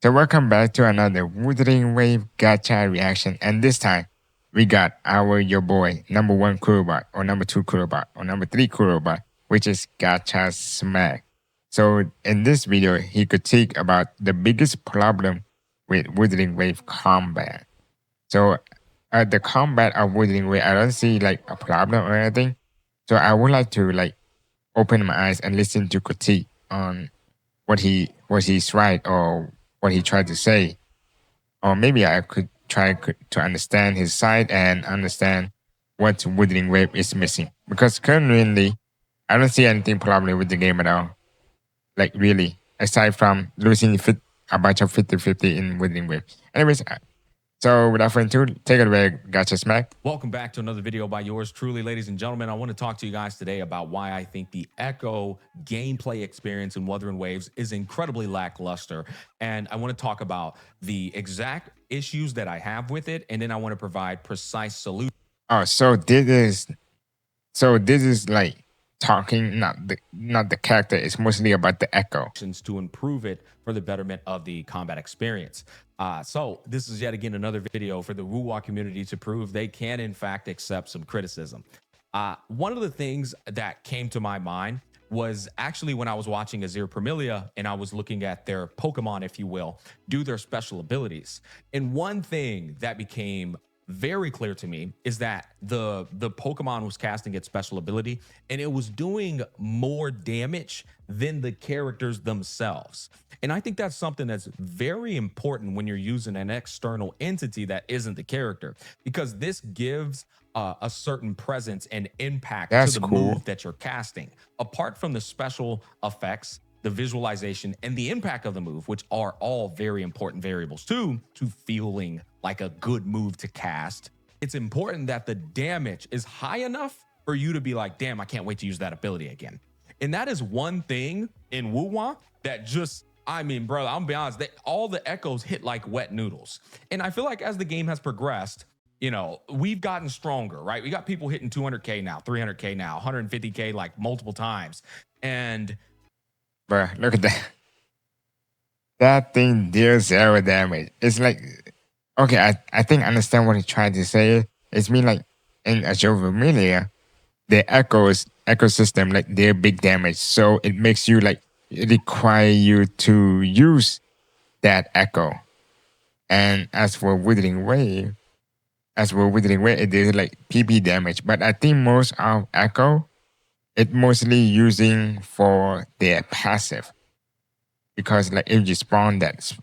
So welcome back to another Wuthering Wave gacha reaction, and this time we got your boy number one Kurobot, or number two Kurobot, or number three Kurobot, which is Gacha Smack. So in this video, he critique about the biggest problem with Wuthering Wave combat. So the combat of Wuthering Wave, I don't see like a problem or anything. So I would like to like open my eyes and listen to critique on he's right or what he tried to say, or maybe I could try to understand his side and understand what Wuthering Wave is missing. Because currently, I don't see anything problem with the game at all. Like really, aside from losing a bunch of 50-50 in Wuthering Wave. Anyways, so without further ado, take it away, Gacha Smack. Welcome back to another video by yours truly, ladies and gentlemen. I want to talk to you guys today about why I think the Echo gameplay experience in Wuthering Waves is incredibly lackluster. And I want to talk about the exact issues that I have with it, and then I want to provide precise solutions. Oh, so this is like talking, not the character. It's mostly about the Echo to improve it for the betterment of the combat experience. So this is yet again another video for the WuWa community to prove they can in fact accept some criticism. One of the things that came to my mind was actually when I was watching Azir Permilia and I was looking at their Pokemon, if you will, do their special abilities. And one thing that became very clear to me is that the Pokemon was casting its special ability and it was doing more damage than the characters themselves. And I think that's something that's very important when you're using an external entity that isn't the character, because this gives a certain presence and impact to the move that you're casting. Apart from the special effects, the visualization, and the impact of the move, which are all very important variables to feeling like a good move to cast, it's important that the damage is high enough for you to be like, damn, I can't wait to use that ability again. And that is one thing in WuWa that just, I mean, bro, I'm gonna be honest, all the echoes hit like wet noodles. And I feel like as the game has progressed, you know, we've gotten stronger, right? We got people hitting 200K now, 300K now, 150K like multiple times. And bruh, look at that. That thing deals 0 damage. It's like, okay, I think I understand what he tried to say. It's mean like in Azure Vermilion, the ecosystem, like they're big damage. So it makes you like, it require you to use that echo. And as for Withering Wave, it is like PP damage. But I think most of echo, it mostly using for their passive, because like if you spawn that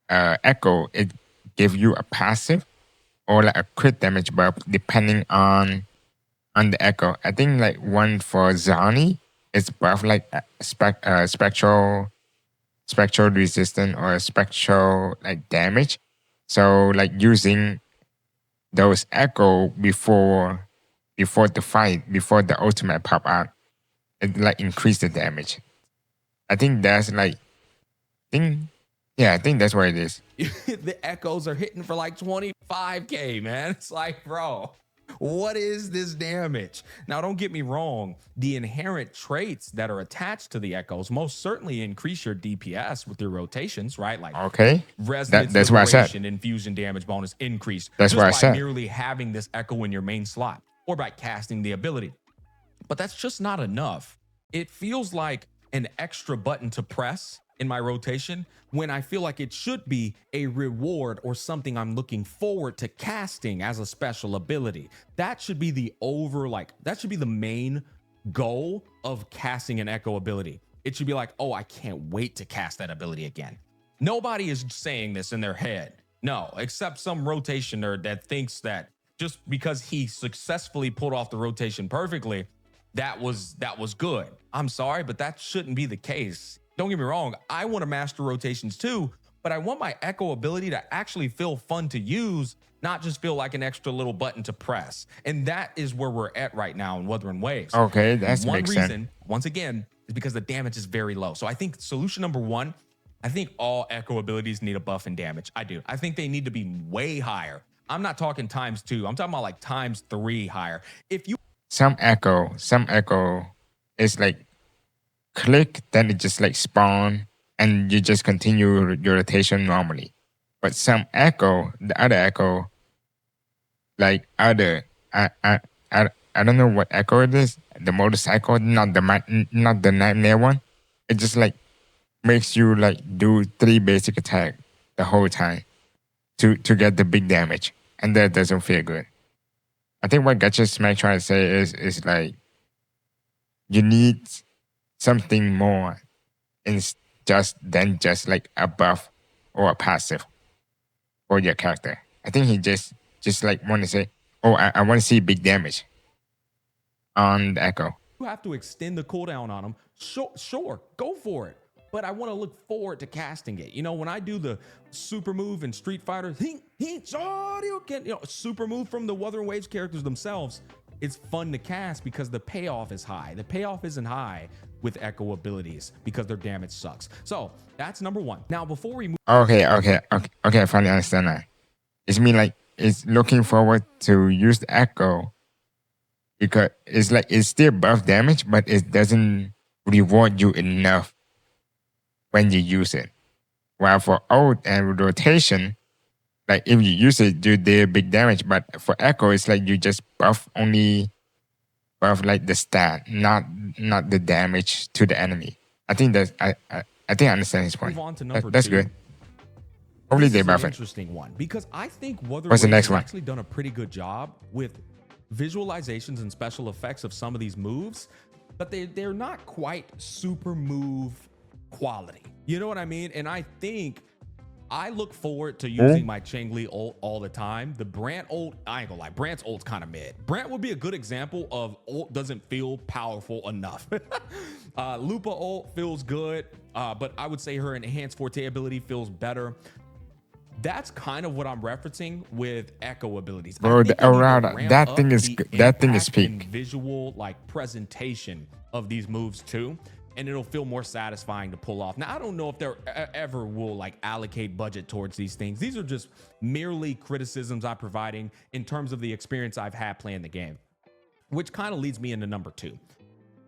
echo, it give you a passive or like a crit damage buff depending on the echo. I think like one for Zani is buff like spectral resistance or spectral like damage. So like using those echo before the fight, before the ultimate pop out, it like increase the damage. I think that's like I think that's what it is. The echoes are hitting for like 25K, man. It's like, bro, what is this damage? Now, don't get me wrong. The inherent traits that are attached to the echoes most certainly increase your DPS with your rotations, right? Like, okay, resonance, that's what I said. Infusion damage bonus increase. That's what I said. By merely having this echo in your main slot or by casting the ability. But that's just not enough. It feels like an extra button to press in my rotation when I feel like it should be a reward or something I'm looking forward to casting as a special ability. That should be the that should be the main goal of casting an echo ability. It should be like, oh, I can't wait to cast that ability again. Nobody is saying this in their head. No, except some rotation nerd that thinks that just because he successfully pulled off the rotation perfectly, that was good. I'm sorry, but that shouldn't be the case. Don't get me wrong, I want to master rotations too, but I want my echo ability to actually feel fun to use, not just feel like an extra little button to press. And that is where we're at right now in Wuthering Waves. Okay, that's one reason, sense. Once again, is because the damage is very low. So I think solution number one, I think all echo abilities need a buff in damage. I do. I think they need to be way higher. I'm not talking ×2. I'm talking about like ×3 higher. If you some echo is like click, then it just like spawn and you just continue your rotation normally. But some echo, the other echo, like other, I don't know what echo it is. The motorcycle, not the nightmare one. It just like makes you like do 3 basic attack the whole time to get the big damage, and that doesn't feel good. I think what Gacha Smack trying to say is like you need something more in just like a buff or a passive for your character. I think he just like want to say, oh, I want to see big damage on the echo. You have to extend the cooldown on them. Sure, go for it. But I want to look forward to casting it. You know, when I do the super move in Street Fighter, super move from the Wuthering Waves characters themselves, it's fun to cast because the payoff is high. The payoff isn't high with echo abilities because their damage sucks. So that's number one. Now, before we move. Okay, I finally understand that. It's me like it's looking forward to use the echo because it's like it's still buff damage, but it doesn't reward you enough when you use it. While for ult and rotation, like if you use it, you do big damage. But for echo, it's like you just buff like the stat, not the damage to the enemy. I think that's I think I understand his point. Move on to number That's two. good. Hopefully This they is buff an it. interesting one because I think Wuthering What's the Waves next has one? actually done a pretty good job with visualizations and special effects of some of these moves, but they're not quite super move quality. You know what I mean? And I think I look forward to using my Changli ult all the time. The Brant ult, I ain't gonna lie, Brant's ult's kind of mid. Brant would be a good example of ult doesn't feel powerful enough. Lupa ult feels good, but I would say her enhanced forte ability feels better. That's kind of what I'm referencing with echo abilities. Bro, I think the they need to around ramp that up thing is the that thing is impact and peak. visual like presentation of these moves too, and it'll feel more satisfying to pull off. Now, I don't know if there ever will like allocate budget towards these things. These are just merely criticisms I'm providing in terms of the experience I've had playing the game, which kind of leads me into number two.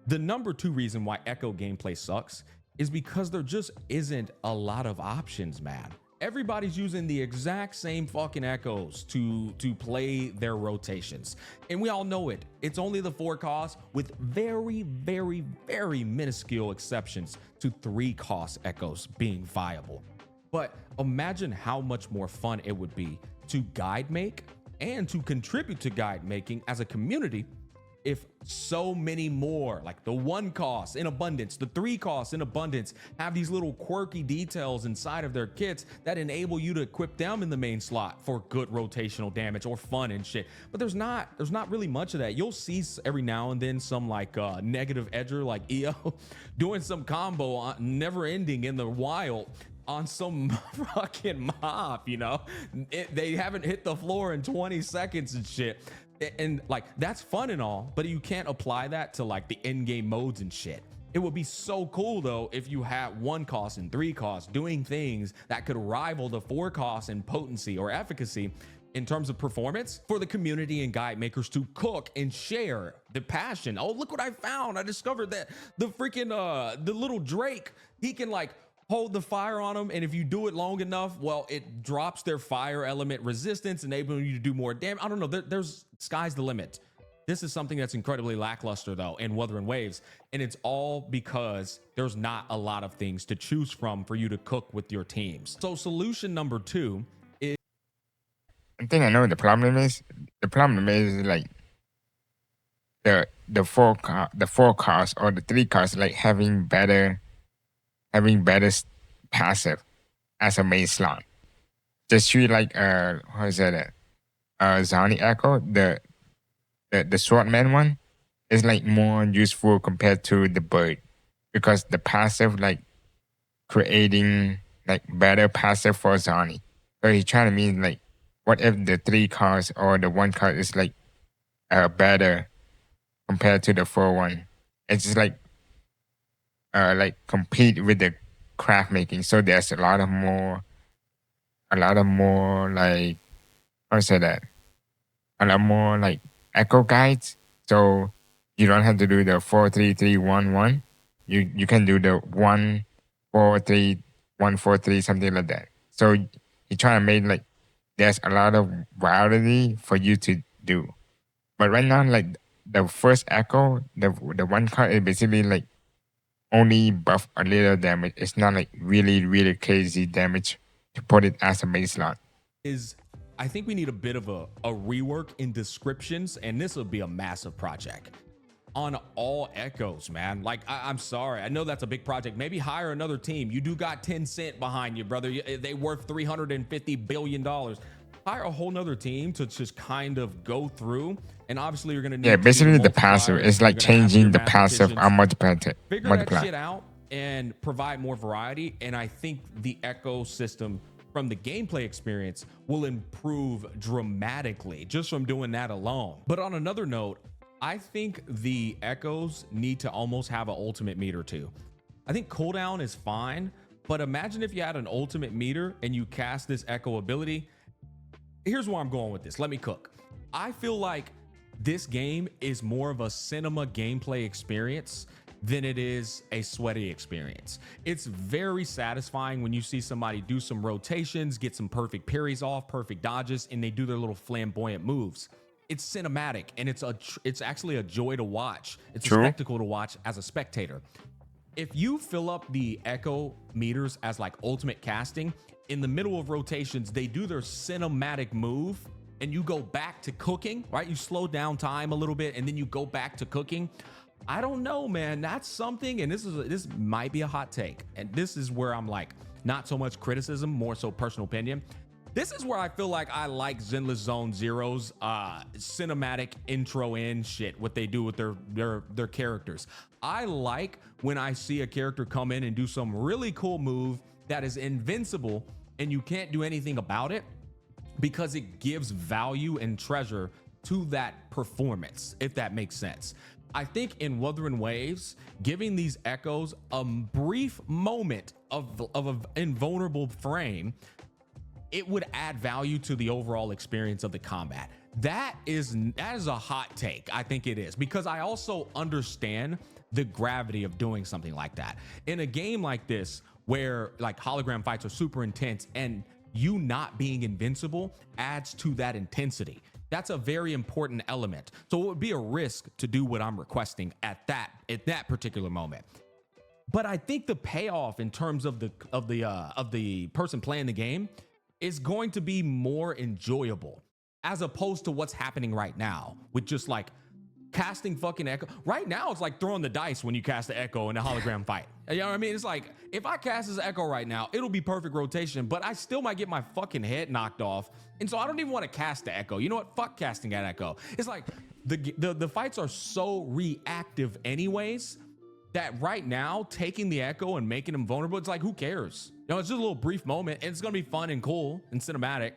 The number two reason why echo gameplay sucks is because there just isn't a lot of options, man. Everybody's using the exact same fucking echoes to play their rotations. And we all know it. It's only the 4 costs with very, very, very minuscule exceptions to 3 cost echoes being viable. But imagine how much more fun it would be to guide make and to contribute to guide making as a community if so many more, like the 1 cost in abundance, the 3 costs in abundance, have these little quirky details inside of their kits that enable you to equip them in the main slot for good rotational damage or fun and shit. But there's not really much of that. You'll see every now and then some like negative edger like EO doing some combo never ending in the wild on some fucking mob, you know? They haven't hit the floor in 20 seconds and shit. And like that's fun and all, but you can't apply that to like the in-game modes and shit. It would be so cool though if you had 1 cost and 3 costs doing things that could rival the 4 costs in potency or efficacy in terms of performance for the community and guide makers to cook and share the passion. Oh, look what I found. I discovered that the freaking the little Drake, he can like hold the fire on them, and if you do it long enough, well, it drops their fire element resistance, enabling you to do more damage. I don't know. There's sky's the limit. This is something that's incredibly lackluster though in Wuthering Waves, and it's all because there's not a lot of things to choose from for you to cook with your teams. So solution number 2 is I think I know what the problem is. The problem is like the 4 cost or the 3 cost like having better passive as a main slot. Just treat like how is that? Zoni Echo, the swordman one is like more useful compared to the bird because the passive like creating like better passive for Zoni. So he's trying to mean like what if the 3 cards or the 1 card is like better compared to the 4 one. It's just like compete with the craft making. So there's a lot of more like how to say that? A lot more like echo guides. So you don't have to do the 4-3-3-1-1. You can do the 1-4-3-3-1 4-3-1-4-3, something like that. So he trying to make like there's a lot of variety for you to do. But right now, like the first echo, the one card is basically like only buff a little damage. It's not like really crazy damage to put it as a main slot. Is I think we need a bit of a rework in descriptions, and this will be a massive project on all echoes, man. Like, I'm sorry, I know that's a big project. Maybe hire another team. You do got 10 Cent behind you, brother. They worth $350 billion. Hire a whole nother team to just kind of go through, and obviously you're gonna need Yeah, to do basically the multipliers, passive is like you're gonna have changing your the passive mathematicians. and Figure that multiply. shit out and provide more variety, and I think the ecosystem from the gameplay experience will improve dramatically just from doing that alone. But on another note, I think the echoes need to almost have an ultimate meter too. I think cooldown is fine, but imagine if you had an ultimate meter and you cast this echo ability. Here's where I'm going with this. Let me cook. I feel like this game is more of a cinema gameplay experience than it is a sweaty experience. It's very satisfying when you see somebody do some rotations, get some perfect parries off, perfect dodges, and they do their little flamboyant moves. It's cinematic, and it's actually a joy to watch. It's True. a spectacle to watch as a spectator. If you fill up the echo meters as like ultimate casting, in the middle of rotations, they do their cinematic move and you go back to cooking, right? You slow down time a little bit and then you go back to cooking. I don't know, man. That's something, and this might be a hot take, and this is where I'm like, not so much criticism, more so personal opinion. This is where I feel like I like Zenless Zone Zero's cinematic intro in shit, what they do with their characters. I like when I see a character come in and do some really cool move that is invincible and you can't do anything about it, because it gives value and treasure to that performance, if that makes sense. I think in Wuthering Waves, giving these echoes a brief moment of an invulnerable frame, it would add value to the overall experience of the combat. That is a hot take. I think it is, because I also understand the gravity of doing something like that. In a game like this, where like hologram fights are super intense, and you not being invincible adds to that intensity. That's a very important element. So it would be a risk to do what I'm requesting at that particular moment. But I think the payoff in terms of the person playing the game is going to be more enjoyable, as opposed to what's happening right now with just like casting fucking echo. Right now, it's like throwing the dice when you cast the echo in a hologram fight. You know what I mean? It's like, if I cast this echo right now, it'll be perfect rotation, but I still might get my fucking head knocked off. And so I don't even want to cast the echo. You know what? Fuck casting that echo. It's like the fights are so reactive anyways, that right now taking the echo and making him vulnerable, it's like, who cares? You know, it's just a little brief moment, and it's gonna be fun and cool and cinematic.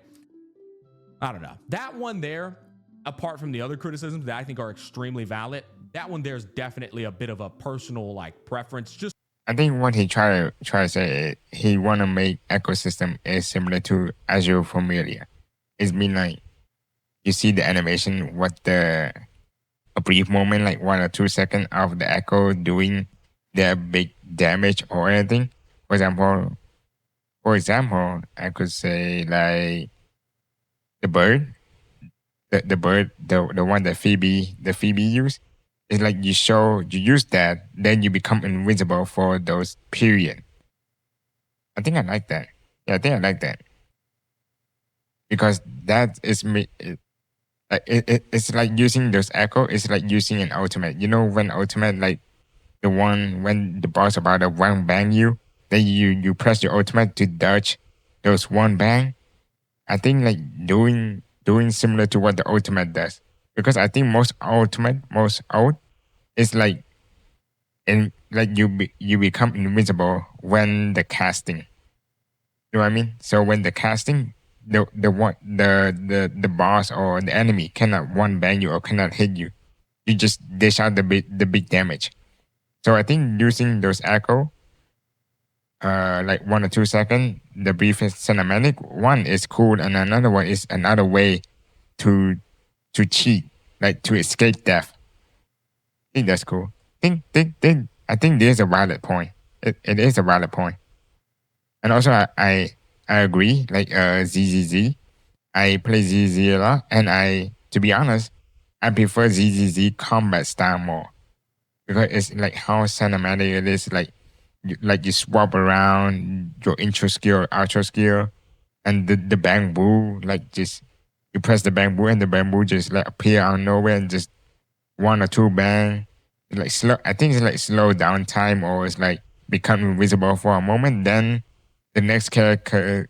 I don't know. That one there, apart from the other criticisms that I think are extremely valid, that one there's definitely a bit of a personal like preference. Just I think what he try to say is he want to make ecosystem is similar to Azure Familia. It's been like you see the animation, a brief moment, like 1 or 2 seconds of the echo doing their big damage or anything. For example, I could say like the bird, the one that Phoebe used. It's like you use that, then you become invincible for those period. I think I like that. Yeah, I think I like that. Because that is me. It's like using those echo. It's like using an ultimate. You know, when ultimate, like the one when the boss about to one bang you, then you press your ultimate to dodge those one bang. I think like doing similar to what the ultimate does. Because I think most ult is like you become invincible when the casting. You know what I mean? So when the casting, the boss or the enemy cannot one bang you or cannot hit you. You just dish out the big damage. So I think using those echo, like 1 or 2 seconds, the briefest cinematic one is cool, and another one is another way to cheat, like to escape death. I think that's cool. I think there's a valid point. It is a valid point. And also, I agree. Like ZZZ, I play ZZ a lot, and to be honest, I prefer ZZZ combat style more because it's like how cinematic it is. Like you swap around your intro skill, outro skill, and the bamboo. Like just you press the bamboo, and the bamboo just like appear out of nowhere and just one or two bang. Like slow, I think it's like slow down time, or it's like become invisible for a moment. Then the next character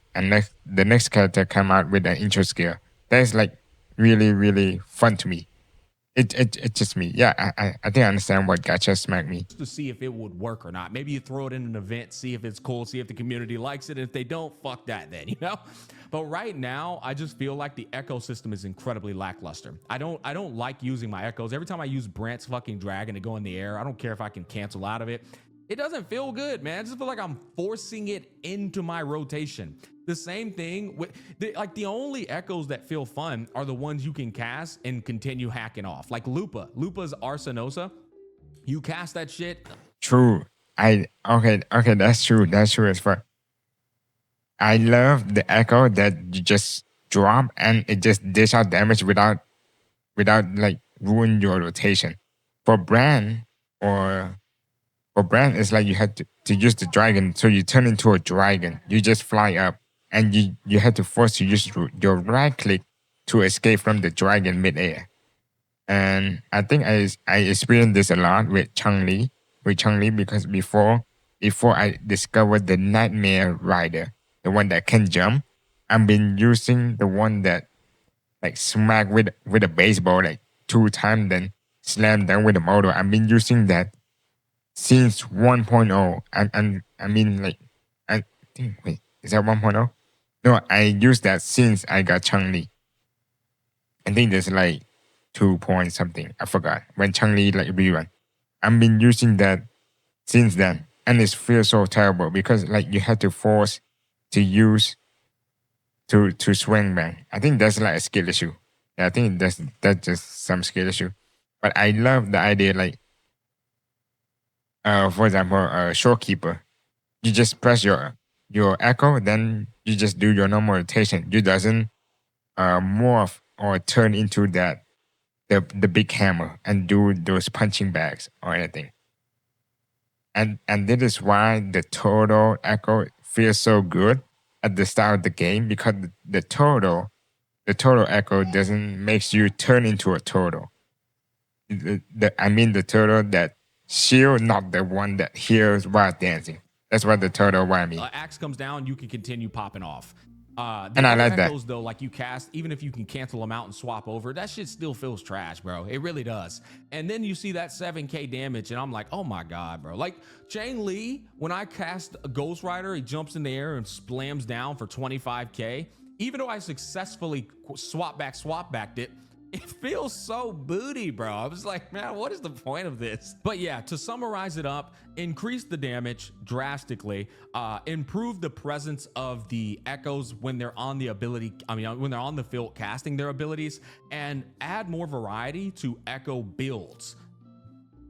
come out with an intro skill. That's like really fun to me. It's just me. Yeah, I think I understand what gacha smacked me. to see if it would work or not. Maybe you throw it in an event, see if it's cool, see if the community likes it. If they don't, fuck that then, you know? But right now, I just feel like the ecosystem is incredibly lackluster. I don't like using my echoes. Every time I use Brant's fucking dragon to go in the air, I don't care if I can cancel out of it. It doesn't feel good, man. I just feel like I'm forcing it into my rotation. The same thing with the only echoes that feel fun are the ones you can cast and continue hacking off. Like Lupa's Arsenosa. You cast that shit. True. Okay, that's true. That's true as fuck. I love the echo that you just drop and it just dish out damage without like ruin your rotation. For Brand or for Brand, it's like you had to use the dragon, so you turn into a dragon. You just fly up, and you had to force to use your right click to escape from the dragon midair. And I think I experienced this a lot with Chun-Li, because before I discovered the Nightmare Rider, the one that can jump, I've been using the one that like smack with a baseball like two times, then slam down with a motor. I've been using that since 1.0. I mean like I think wait, is that 1.0? No, I used that since I got Chun-Li. I think there's like 2 point something. I forgot. When Chun-Li like rerun. I've been using that since then. And it feels so terrible because like you have to force to use to swing bang. I think that's like a skill issue. Yeah, I think that's just some skill issue. But I love the idea like for example, showkeeper. You just press your echo, then you just do your normal rotation. You doesn't morph or turn into the big hammer and do those punching bags or anything. And this is why the total echo feels so good at the start of the game because the total echo doesn't makes you turn into a turtle. I mean the turtle that shield, not the one that hears while dancing. That's what the turtle what I mean. Axe comes down, you can continue popping off. And I other like that. echoes though, like you cast, even if you can cancel them out and swap over, that shit still feels trash, bro. It really does. And then you see that 7k damage, and I'm like, oh my god, bro. Like Chang Li, when I cast a Ghost Rider, he jumps in the air and slams down for 25k. Even though I successfully swap backed it, it feels so booty, bro. I was like, man, what is the point of this? But yeah, to summarize it up, increase the damage drastically, improve the presence of the echoes when they're on the ability, when they're on the field casting their abilities, and add more variety to echo builds.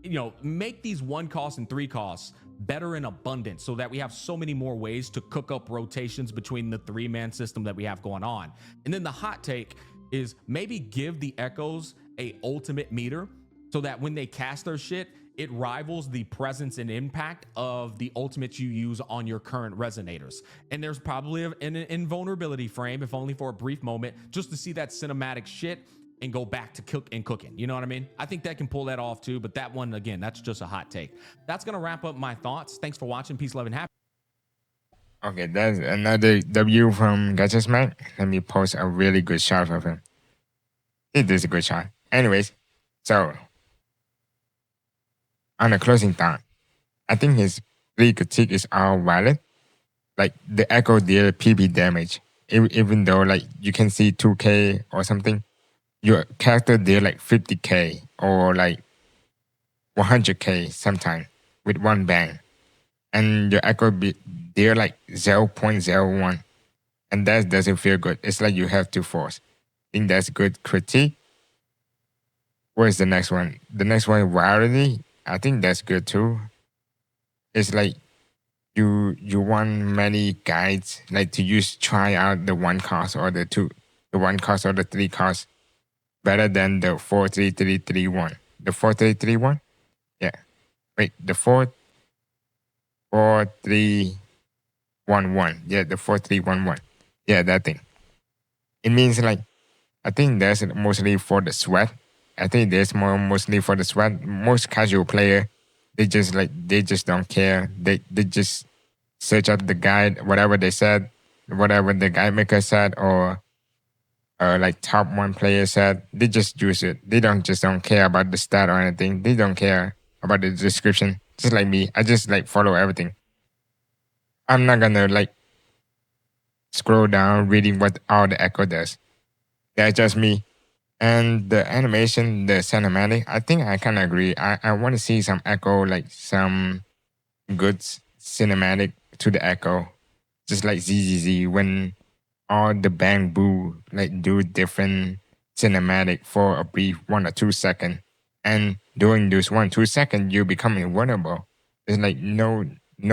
You know, make these 1 cost and 3 costs better in abundance so that we have so many more ways to cook up rotations between the 3-man system that we have going on. And then the hot take is maybe give the echoes a ultimate meter so that when they cast their shit, it rivals the presence and impact of the ultimates you use on your current resonators. And there's probably an invulnerability frame, if only for a brief moment, just to see that cinematic shit and go back to cooking. You know what I mean? I think that can pull that off too, but that one, again, that's just a hot take. That's gonna wrap up my thoughts. Thanks for watching. Peace, love, and happiness. Okay, that's another W from Gacha Smack. Let me post a really good shot of him. It is a good shot. Anyways, so on the closing thought, I think his plea critique is all valid. Like the echo deal PP damage, even though like you can see 2k or something, your character deal like 50k or like 100k sometimes with one bang, and your echo deal like 0.01, and that doesn't feel good. It's like you have to force. I think that's good critique. Where's the next one? The next one, rarity. I think that's good too. It's like you want many guides like to use try out the one cost or the one cost or the three cost better than the 43331. The 4331? Yeah. Wait, the 4311. Yeah, the 4311. Yeah, that thing. It means like I think that's mostly for the sweat. I think there's mostly for the sweat. Most casual player, they just don't care. They just search up the guide, whatever they said, whatever the guide maker said, or like top one player said. They just use it. They don't care about the stat or anything. They don't care about the description. Just like me, I just like follow everything. I'm not gonna like scroll down reading what all the echo does. That's just me. And the animation, the cinematic, I think I kind of agree. I want to see some echo, like some good cinematic to the echo, just like ZZZ when all the bang boo like do different cinematic for a brief 1 or 2 second, and during those 1 2 seconds you become invulnerable. It's like no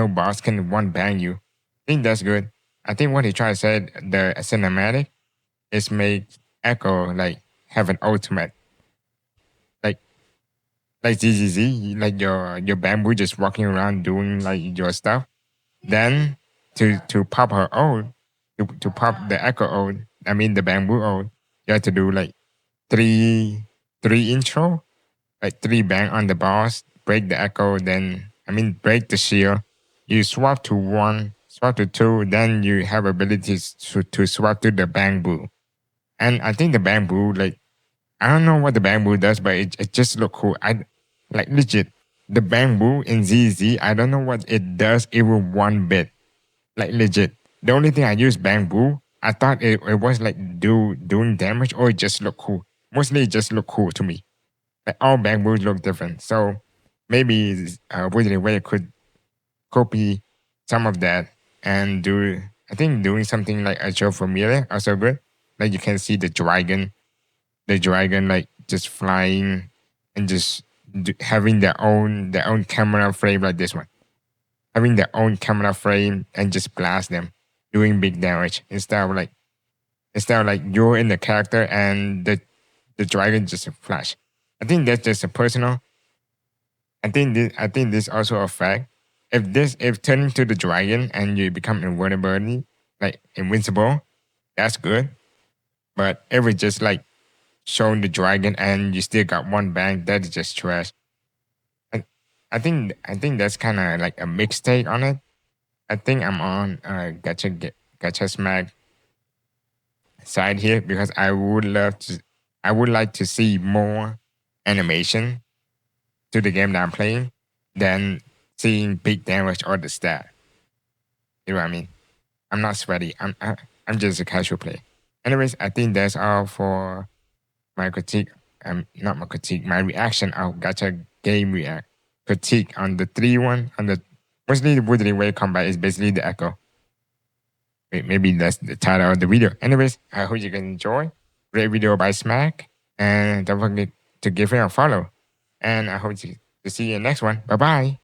boss can one bang you. I think that's good. I think what he tried to say the cinematic is make echo like have an ultimate like ZZZ, like your bamboo just walking around doing like your stuff. Then to pop her ult, to pop the echo ult, I mean the bamboo ult, you have to do like three intro, like three bang on the boss, break the echo, then I mean break the shield. You swap to one, swap to two, then you have abilities to swap to the bamboo. And I think the bamboo like I don't know what the bamboo does, but it just look cool. I like legit the bamboo in ZZ. I don't know what it does even one bit. Like legit. The only thing I use bamboo, I thought it was like doing damage or it just look cool. Mostly it just look cool to me. Like all bamboos look different. So maybe Wizarding Way could copy some of that and do. I think doing something like a show familiar also good. Like you can see the dragon like just flying and just having their own camera frame like this one, having their own camera frame and just blast them, doing big damage instead of like you're in the character and the dragon just flash. I think that's just a personal. I think this also a fact. If turning to the dragon and you become invulnerable, like invincible, that's good. But if it's just like showing the dragon and you still got one bang, that is just trash. I, I think that's kind of like a mixed take on it. I think I'm on gacha smack side here because I would like to see more animation to the game that I'm playing than seeing big damage or the stat. You know what I mean? I'm not sweaty. I'm just a casual player. Anyways, I think that's all for my critique. Not my critique. My reaction of gacha game react critique on the 3-1 on the mostly the Wuthering Wave combat is basically the echo. Maybe that's the title of the video. Anyways, I hope you can enjoy. Great video by Smack. And don't forget to give him a follow. And I hope to see you in the next one. Bye bye.